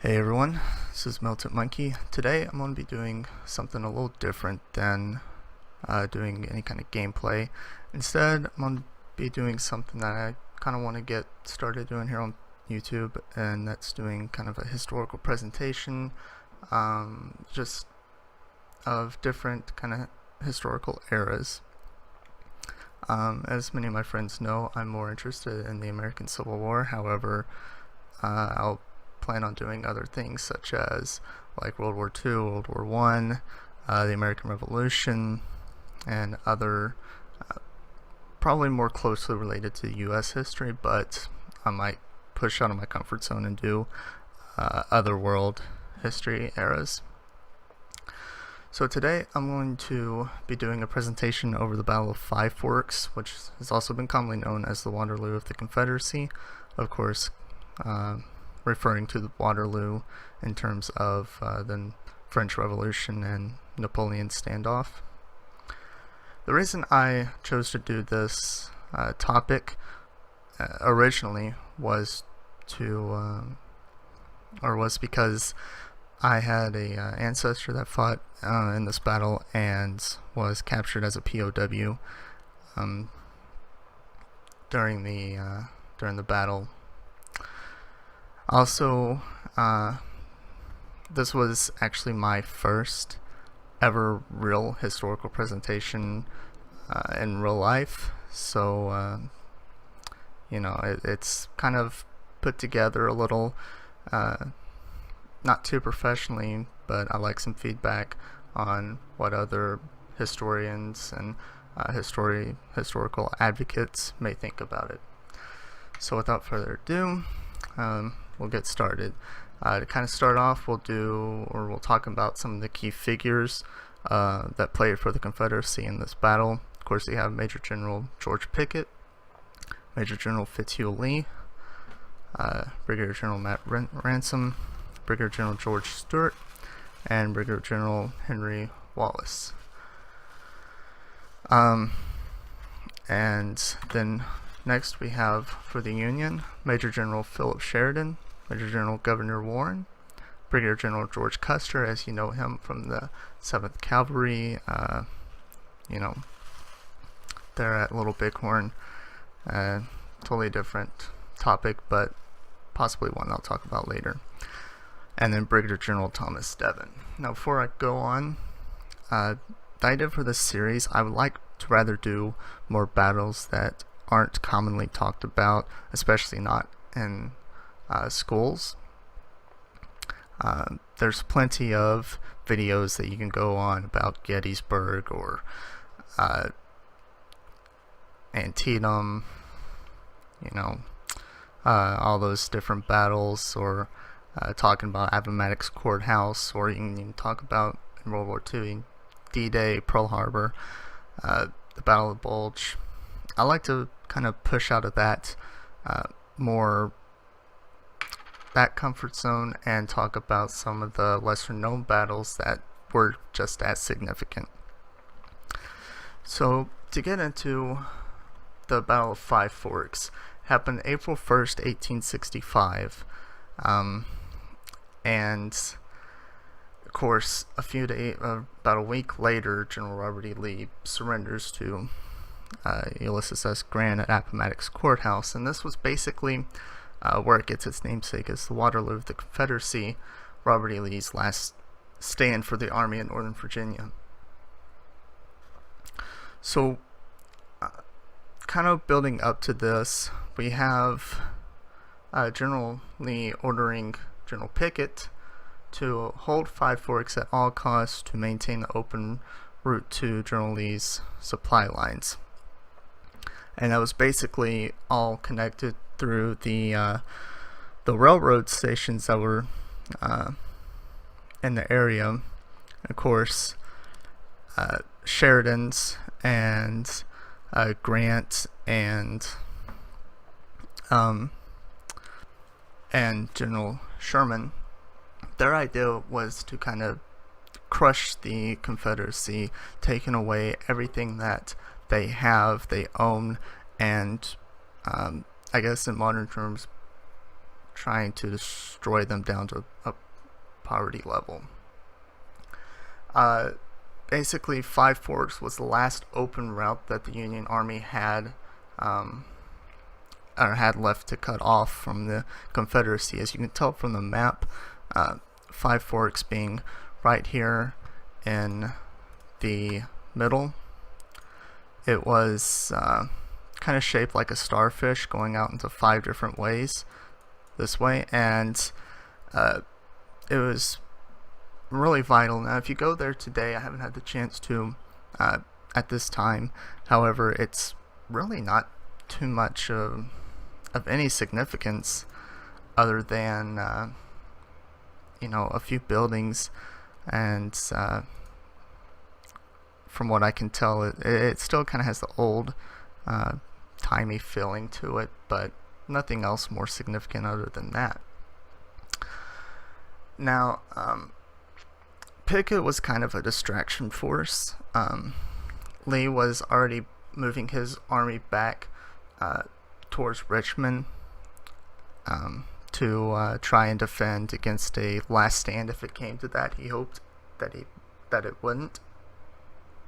Hey everyone, this is Melted Monkey. Today I'm going to be doing something a little different than doing any kind of gameplay. Instead, I'm going to be doing something that I kind of want to get started doing here on YouTube, and that's doing kind of a historical presentation, just of different kind of historical eras. As many of my friends know, I'm more interested in the American Civil War. However, I'll plan on doing other things such as like World War II, World War I, the American Revolution, and other probably more closely related to U.S. history, but I might push out of my comfort zone and do other world history eras. So today I'm going to be doing a presentation over the Battle of Five Forks, which has also been commonly known as the Waterloo of the Confederacy. Of course, referring to the Waterloo in terms of the French Revolution and Napoleon standoff. The reason I chose to do this topic originally was because I had a ancestor that fought in this battle and was captured as a POW during the battle. Also, this was actually my first ever real historical presentation in real life, so it's kind of put together a little, not too professionally, but I like some feedback on what other historians and historical advocates may think about it. So without further ado, we'll get started. To kind of start off, we'll talk about some of the key figures that played for the Confederacy in this battle. Of course, you have Major General George Pickett, Major General Fitzhugh Lee, Brigadier General Matt Ransom, Brigadier General George Stewart, and Brigadier General Henry Wallace. And then next we have, for the Union, Major General Philip Sheridan, Major General Governor Warren, Brigadier General George Custer, as you know him from the 7th Cavalry, they're at Little Bighorn. Totally different topic, but possibly one I'll talk about later. And then Brigadier General Thomas Devon. Now, before I go on, the idea for this series, I would like to rather do more battles that aren't commonly talked about, especially not in schools. There's plenty of videos that you can go on about Gettysburg or Antietam, all those different battles, or talking about Appomattox Courthouse, or you can even talk about in World War II, D-Day, Pearl Harbor, the Battle of the Bulge. I like to kind of push out of that that comfort zone and talk about some of the lesser known battles that were just as significant. So to get into the Battle of Five Forks, happened April 1st, 1865, and of course about a week later, General Robert E. Lee surrenders to Ulysses S. Grant at Appomattox Courthouse, and this was basically where it gets its namesake as the Waterloo of the Confederacy, Robert E. Lee's last stand for the Army in Northern Virginia. So, kind of building up to this, we have General Lee ordering General Pickett to hold Five Forks at all costs to maintain the open route to General Lee's supply lines. And that was basically all connected through the railroad stations that were in the area. Of course, Sheridan's and Grant and General Sherman, their idea was to kind of crush the Confederacy, taking away everything that they own, and I guess in modern terms, trying to destroy them down to a poverty level. Basically, Five Forks was the last open route that the Union Army had left to cut off from the Confederacy. As you can tell from the map, Five Forks being right here in the middle. It was kind of shaped like a starfish going out into 5 different ways this way, and it was really vital. Now if you go there today, I haven't had the chance to at this time, however, it's really not too much of any significance other than a few buildings, and from what I can tell, it still kind of has the old timey feeling to it, but nothing else more significant other than that. Now, Pickett was kind of a distraction force. Lee was already moving his army back towards Richmond to try and defend against a last stand if it came to that. He hoped that it wouldn't,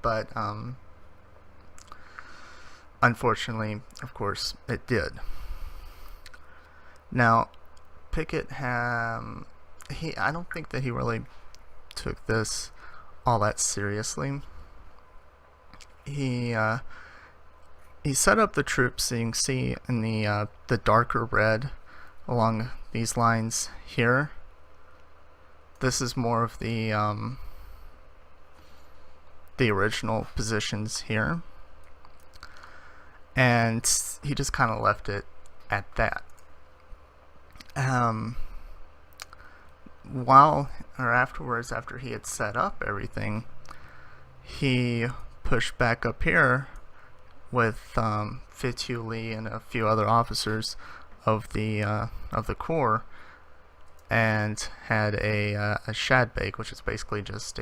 but unfortunately, of course, it did. Now, Pickett I don't think that he really took this all that seriously. He set up the troops, so you can see in the darker red along these lines here. This is more of the original positions here, and he just kind of left it at that. After he had set up everything, he pushed back up here with Fitzhugh Lee and a few other officers of the Corps, and had a shad bake, which is basically just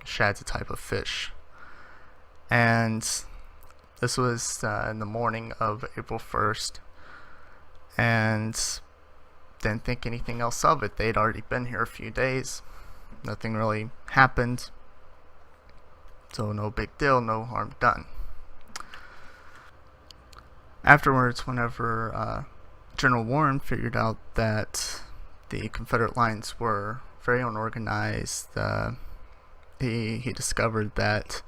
shad's a type of fish. And this was in the morning of April 1st, and didn't think anything else of it. They'd already been here a few days. Nothing really happened. So no big deal, no harm done. Afterwards, whenever General Warren figured out that the Confederate lines were very unorganized, he discovered that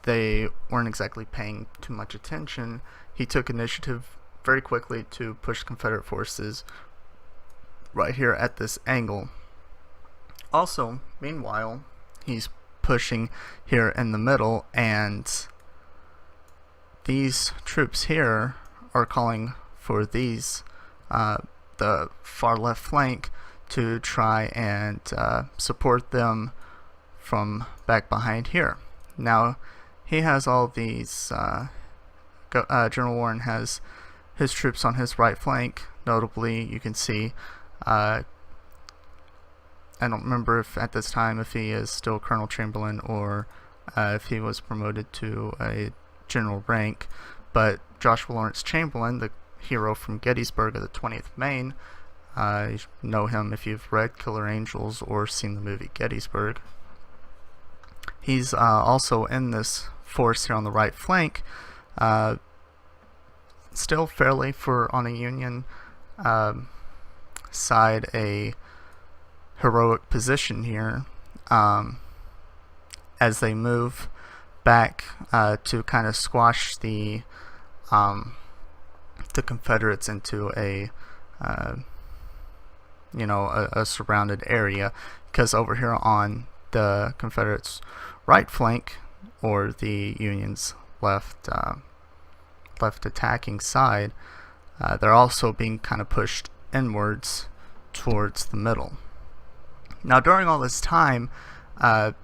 they weren't exactly paying too much attention. He took initiative very quickly to push Confederate forces right here at this angle. Also, meanwhile, he's pushing here in the middle, and these troops here are calling for these the far left flank to try and support them from back behind here. Now he has all these General Warren has his troops on his right flank. Notably, you can see I don't remember if at this time if he is still Colonel Chamberlain or if he was promoted to a general rank, but Joshua Lawrence Chamberlain, the hero from Gettysburg of the 20th Maine, you know him if you've read Killer Angels or seen the movie Gettysburg. He's also in this force here on the right flank, still fairly on a Union side, a heroic position here as they move back to kind of squash the Confederates into a surrounded area, because over here on the Confederates' right flank, or the Union's left attacking side, they're also being kind of pushed inwards towards the middle. Now during all this time, the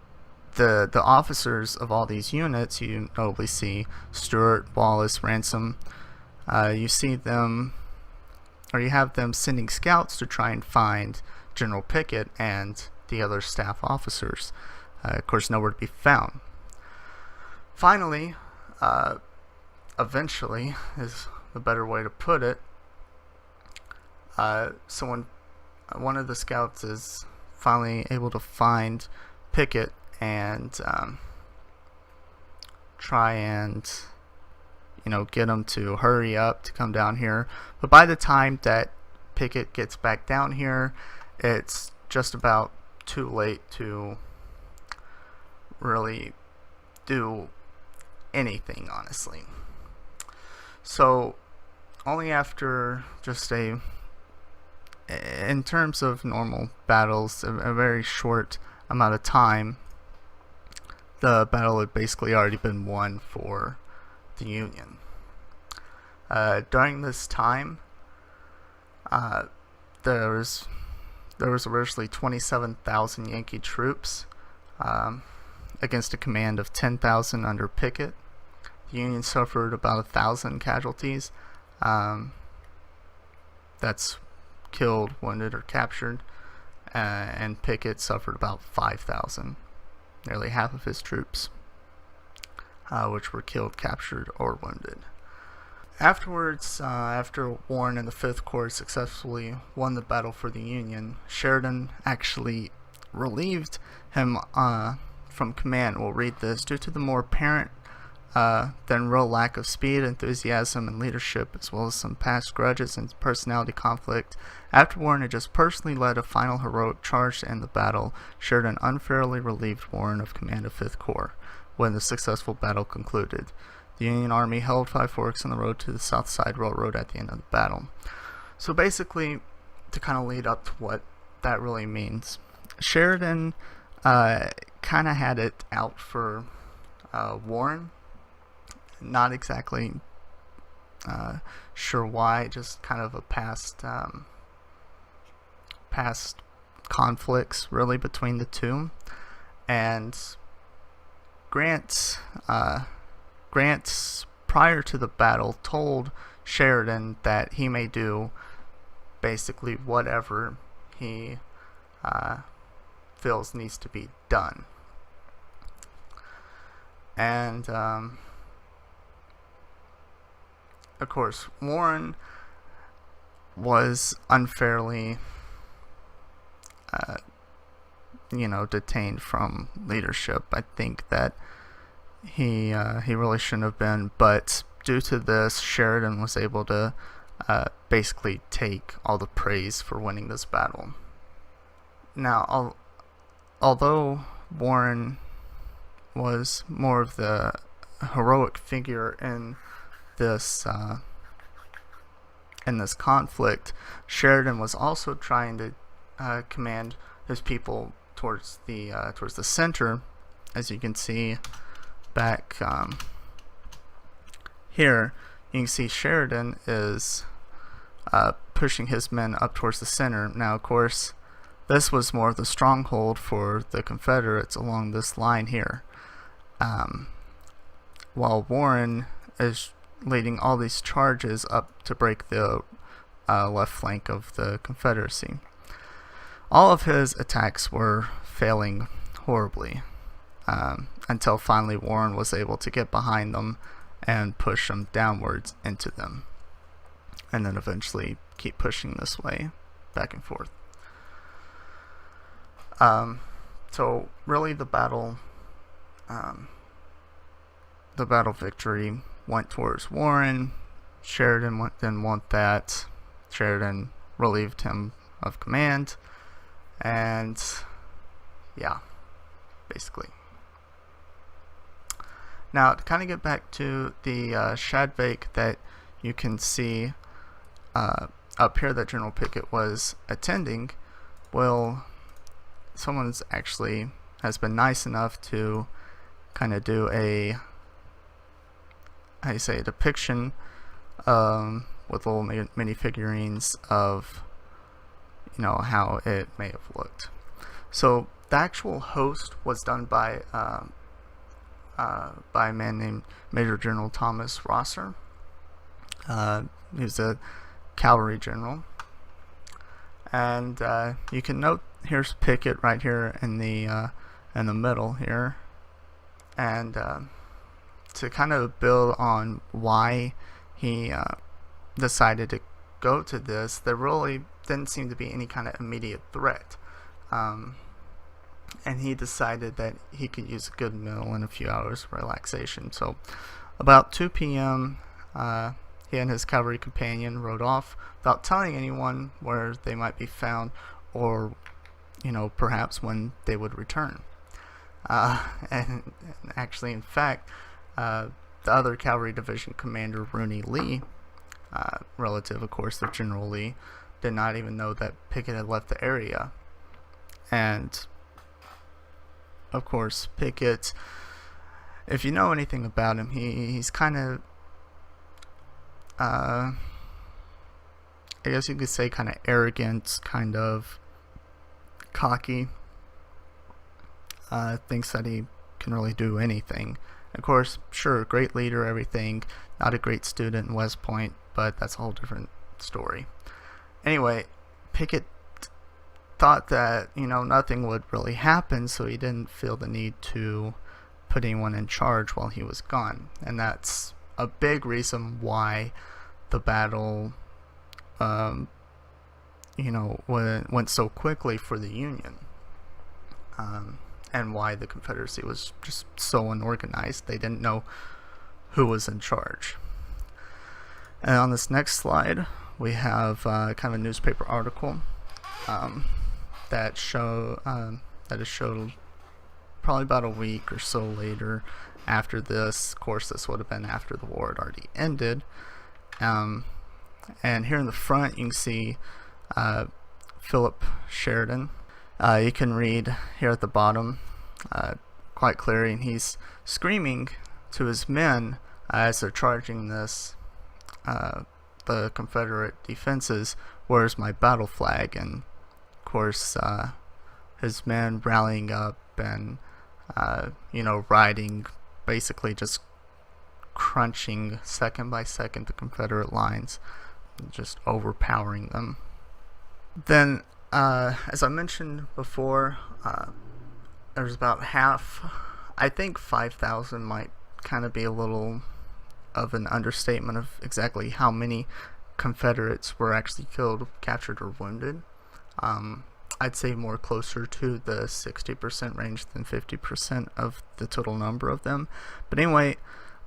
officers of all these units, you notably see Stewart, Wallace, Ransom, you see them, or you have them sending scouts to try and find General Pickett and the other staff officers. Of course, nowhere to be found. Finally, eventually is the better way to put it, So when one of the scouts is finally able to find Pickett and try and get him to hurry up to come down here, but by the time that Pickett gets back down here, it's just about too late to really do anything, honestly. So only after just in terms of normal battles, a very short amount of time, the battle had basically already been won for the Union. During this time, there was originally 27,000 Yankee troops against a command of 10,000 under Pickett. The Union suffered about 1,000 casualties. That's killed, wounded, or captured, and Pickett suffered about 5,000, nearly half of his troops, which were killed, captured, or wounded. Afterwards, after Warren and the Fifth Corps successfully won the battle for the Union, Sheridan actually relieved him from command. We'll read this. Due to the more apparent than real lack of speed, enthusiasm, and leadership, as well as some past grudges and personality conflict, after Warren had just personally led a final heroic charge to end the battle, Sheridan unfairly relieved Warren of command of Fifth Corps when the successful battle concluded. The Union Army held Five Forks on the road to the South Side Railroad at the end of the battle. So basically, to kind of lead up to what that really means, Sheridan kind of had it out for Warren. Not exactly sure why, just kind of a past conflicts really between the two. And Grant prior to the battle told Sheridan that he may do basically whatever he feels needs to be done. And of course, Warren was unfairly detained from leadership. I think that he really shouldn't have been, but due to this, Sheridan was able to basically take all the praise for winning this battle. Now, although Warren was more of the heroic figure in this conflict, Sheridan was also trying to command his people towards the center. As you can see back here, you can see Sheridan is pushing his men up towards the center. Now, of course, this was more of the stronghold for the Confederates along this line here, while Warren is leading all these charges up to break the left flank of the Confederacy. All of his attacks were failing horribly until finally Warren was able to get behind them and push them downwards into them, and then eventually keep pushing this way back and forth. So really the battle victory went towards Warren. Sheridan didn't want that. Sheridan relieved him of command, and yeah, basically. Now, to kind of get back to the Shadvake that you can see up here that General Pickett was attending, well, someone's actually has been nice enough to kind of do a depiction with little mini figurines of how it may have looked. So the actual host was done by a man named Major General Thomas Rosser. He was a cavalry general, and you can note here's Pickett right here in the middle here, and to kind of build on why he decided to go to this, there really didn't seem to be any kind of immediate threat. And he decided that he could use a good meal and a few hours of relaxation. So about 2 p.m., he and his cavalry companion rode off without telling anyone where they might be found, or perhaps when they would return. And actually, in fact, the other cavalry division commander, Rooney Lee, relative, of course, of General Lee, did not even know that Pickett had left the area. And of course, Pickett, if you know anything about him, he's kind of, I guess you could say, kind of arrogant, kind of cocky. Thinks that he can really do anything. Of course, sure, great leader, everything. Not a great student in West Point, but that's a whole different story. Anyway, Pickett thought that nothing would really happen, so he didn't feel the need to put anyone in charge while he was gone, and that's a big reason why the battle went so quickly for the Union, and why the Confederacy was just so unorganized. They didn't know who was in charge. And on this next slide, we have kind of a newspaper article that is showed probably about a week or so later after this. Of course, this would have been after the war had already ended. And here in the front, you can see Philip Sheridan. You can read here at the bottom quite clearly, and he's screaming to his men as they're charging the Confederate defenses, "Where's my battle flag?" And of course, his men rallying up and riding, basically just crunching second by second the Confederate lines, just overpowering them. Then, as I mentioned before, there's about half, I think 5,000 might kind of be a little of an understatement of exactly how many Confederates were actually killed, captured, or wounded. I'd say more closer to the 60% range than 50% of the total number of them. But anyway,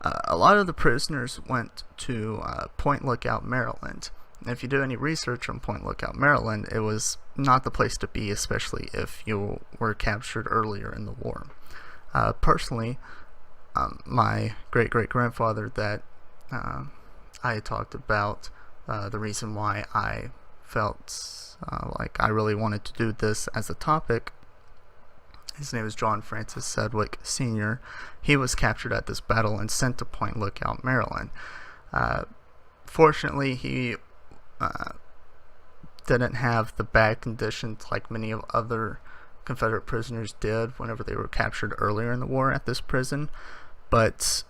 a lot of the prisoners went to Point Lookout, Maryland. And if you do any research on Point Lookout, Maryland, it was not the place to be, especially if you were captured earlier in the war. Personally, my great-great-grandfather that I had talked about, the reason why I felt like I really wanted to do this as a topic, his name is John Francis Sedgwick Sr. He was captured at this battle and sent to Point Lookout, Maryland. Fortunately, he didn't have the bad conditions like many of other Confederate prisoners did whenever they were captured earlier in the war at this prison, but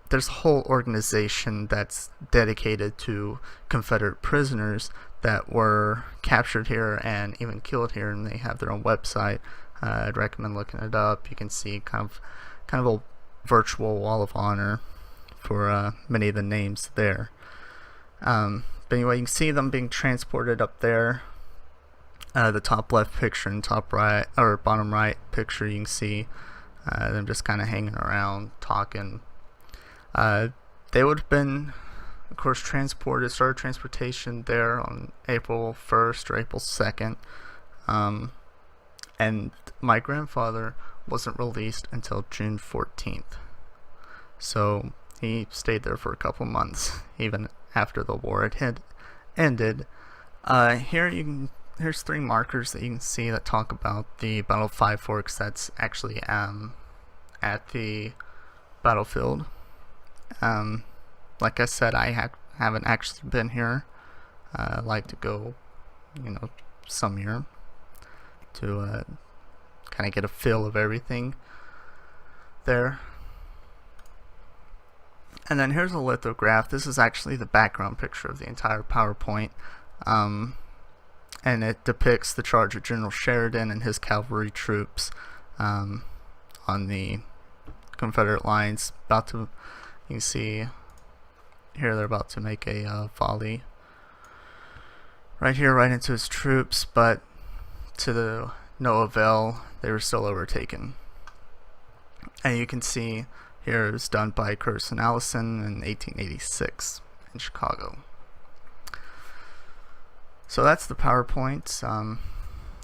there's a whole organization that's dedicated to Confederate prisoners that were captured here and even killed here, and they have their own website. I'd recommend looking it up. You can see kind of a virtual wall of honor for many of the names there. But anyway, you can see them being transported up there. The top left picture and top right, or bottom right picture, you can see them just kind of hanging around, talking. They would have been, of course, started transportation there on April 1st or April 2nd. And my grandfather wasn't released until June 14th. So he stayed there for a couple months, even after the war had ended. Here's 3 markers that you can see that talk about the Battle of Five Forks. That's actually at the battlefield. Like I said, I haven't actually been here. I'd like to go, some year to kind of get a feel of everything there. And then here's a lithograph. This is actually the background picture of the entire PowerPoint. And it depicts the charge of General Sheridan and his cavalry troops on the Confederate lines. You can see here they're about to make a volley. right here right into his troops, but to the no avail. They were still overtaken. And you can see here it was done by Curtis and Allison in 1886 in Chicago. So that's the PowerPoint.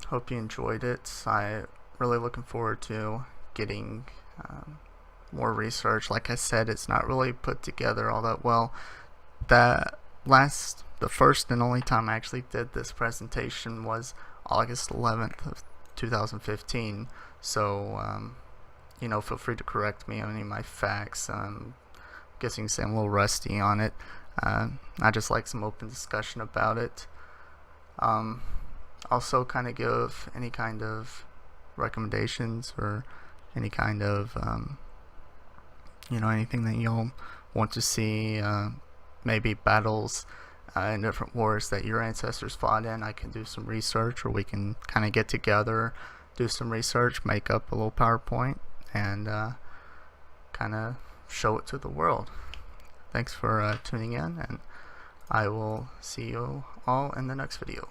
Hope you enjoyed it. I'm really looking forward to getting more research. Like I said, it's not really put together all that well. The first and only time I actually did this presentation was August 11th of 2015. So feel free to correct me on any of my facts. I'm guessing I'm a little rusty on it. I just like some open discussion about it. Also kind of give any kind of recommendations or any kind of anything that you'll want to see, maybe battles in different wars that your ancestors fought in. I can do some research, or we can kind of get together, do some research, make up a little PowerPoint, and kind of show it to the world. Thanks for tuning in, and I will see you all in the next video.